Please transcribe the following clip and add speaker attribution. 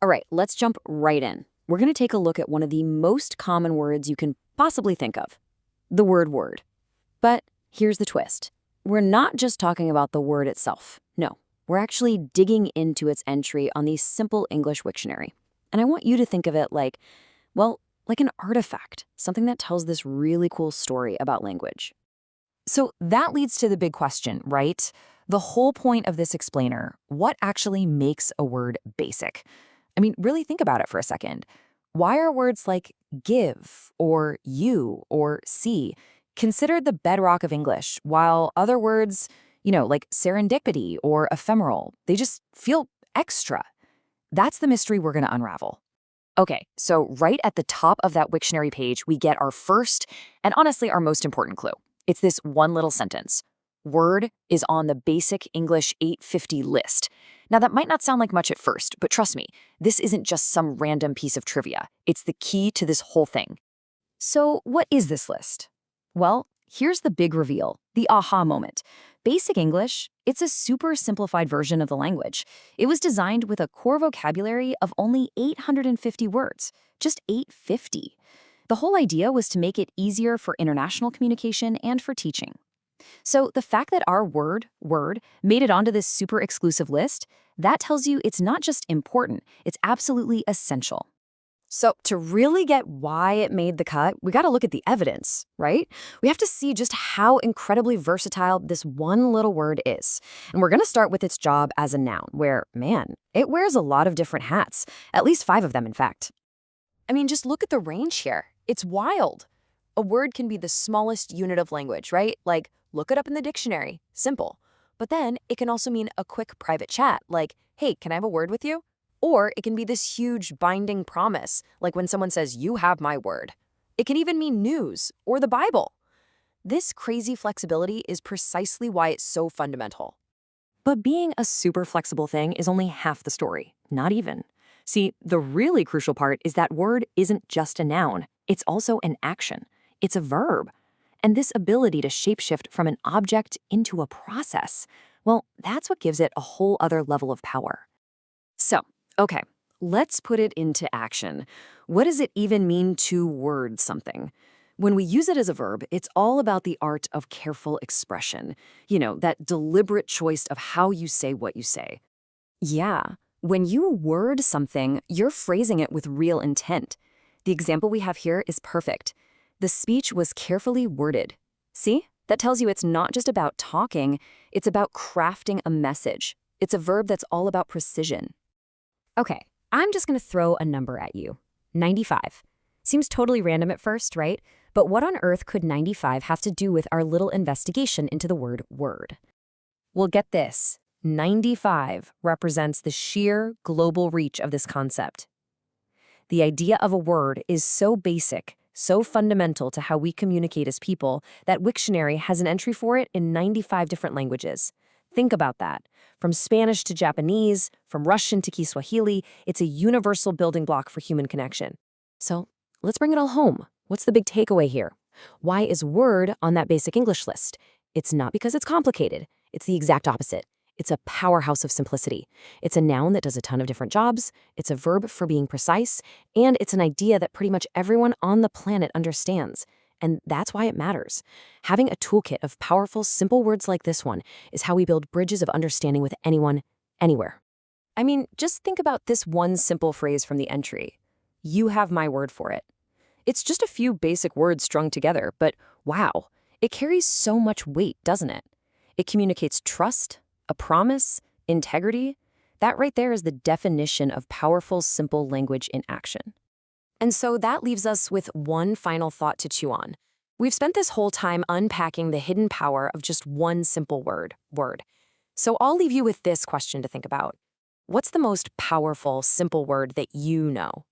Speaker 1: All right, let's jump right in. We're going to take a look at one of the most common words you can possibly think of, the word word. But here's the twist. We're not just talking about the word itself. No, we're actually digging into its entry on the Simple English Wiktionary. And I want you to think of it like, well, like an artifact, something that tells this really cool story about language.
Speaker 2: So that leads to the big question, right? The whole point of this explainer, what actually makes a word basic? I mean, really think about it for a second. Why are words like give or you or see considered the bedrock of English, while other words, like serendipity or ephemeral, they just feel extra? That's the mystery we're going to unravel. Okay, so right at the top of that Wiktionary page, we get our first and honestly our most important clue. It's this one little sentence. Word is on the basic English 850 list. Now, that might not sound like much at first, but trust me, this isn't just some random piece of trivia. It's the key to this whole thing. So, what is this list? Well, here's the big reveal, the aha moment. Basic English, it's a super simplified version of the language. It was designed with a core vocabulary of only 850 words, just 850. The whole idea was to make it easier for international communication and for teaching. So the fact that our word, made it onto this super exclusive list, that tells you it's not just important, it's absolutely essential. So to really get why it made the cut, we got to look at the evidence, right? We have to see just how incredibly versatile this one little word is. And we're going to start with its job as a noun, where, man, it wears a lot of different hats, at least 5 of them, in fact. I mean, just look at the range here. It's wild. A word can be the smallest unit of language, right? Like, look it up in the dictionary. Simple. But then it can also mean a quick private chat, like, hey, can I have a word with you? Or it can be this huge binding promise, like when someone says, you have my word. It can even mean news or the Bible. This crazy flexibility is precisely why it's so fundamental. But being a super flexible thing is only half the story, not even. See, the really crucial part is that word isn't just a noun. It's also an action. It's a verb. And this ability to shapeshift from an object into a process, well, that's what gives it a whole other level of power. So, okay, let's put it into action. What does it even mean to word something? When we use it as a verb, it's all about the art of careful expression. That deliberate choice of how you say what you say. Yeah, when you word something, you're phrasing it with real intent. The example we have here is perfect. The speech was carefully worded. See? That tells you it's not just about talking, it's about crafting a message. It's a verb that's all about precision. Okay, I'm just going to throw a number at you. 95. Seems totally random at first, right? But what on earth could 95 have to do with our little investigation into the word word? Well, get this. 95 represents the sheer global reach of this concept. The idea of a word is so basic, so fundamental to how we communicate as people, that Wiktionary has an entry for it in 95 different languages. Think about that. From Spanish to Japanese, from Russian to Kiswahili, it's a universal building block for human connection. So let's bring it all home. What's the big takeaway here? Why is word on that basic English list? It's not because it's complicated. It's the exact opposite. It's a powerhouse of simplicity. It's a noun that does a ton of different jobs. It's a verb for being precise. And it's an idea that pretty much everyone on the planet understands. And that's why it matters. Having a toolkit of powerful, simple words like this one is how we build bridges of understanding with anyone, anywhere. I mean, just think about this one simple phrase from the entry. You have my word for it. It's just a few basic words strung together, but wow, it carries so much weight, doesn't it? It communicates trust, a promise, integrity. That right there is the definition of powerful, simple language in action. And so that leaves us with one final thought to chew on. We've spent this whole time unpacking the hidden power of just one simple word. So I'll leave you with this question to think about. What's the most powerful, simple word that you know?